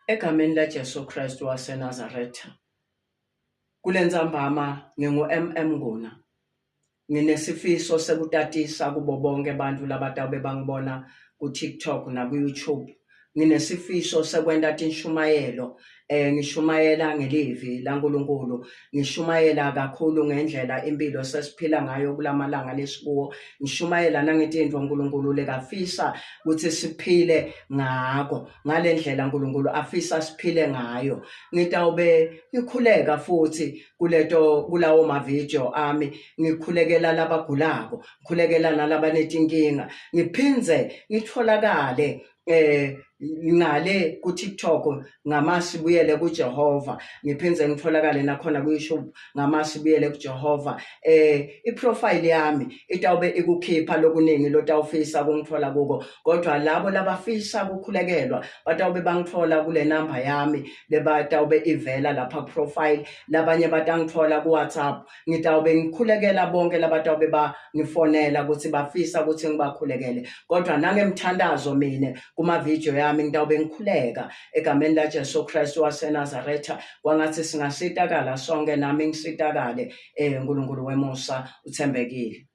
Egameni laJesu Kristu waseNazaretha. Kule ntsambama ngingu-MM Nguna. Nginesifiso sekutatisa kubo bonke abantu labatabe bangibona ku-TikTok naku-YouTube. Nginesifiso sekwenta tinshumayelo, ngishumayela ngelivi laNkulunkulu, ngishumayela kakhulu ngendlela impilo sesiphila ngayo kulamalanga lesikuwo, ngishumayela nangetintfo uNkulunkulu lekafisa ukuthi siphile ngako, ngalendlela uNkulunkulu afisa siphile ngayo. Ngitawube ngikhuleka futhi kulawo mavideo ami, ngikhulekela labagulako, ngikhulekela nalabanetinkinga, ngiphindze ngitholakale ngale ku-TikTok ngamasibuyele kuJehova, ngiphindze ngitholakale nakhona ku-YouTube ngamasibuyele kuJehova. I-profile yami itawube ikukhipha lokuningi lotawufisa kungithola kuko, kodwa labo labafisa kukhulekelwa batawube bangithola kule namba yami lebatawube ivela lapha ku-profile, labanye batangithola ku-WhatsApp. Ngitawube ngikhulekela bonke labatawube bangifonela ukuthi bafisa ukuthi ngibakhulekele, kodwa nangemthandazo mina kumavideo yami ngitawube ngikhuleka egameni laJesu Kristu waseNazaretha. Kwangathi singasitakala sonke, nami ngisitakale. uNkulunkulu wemusa uthembekile.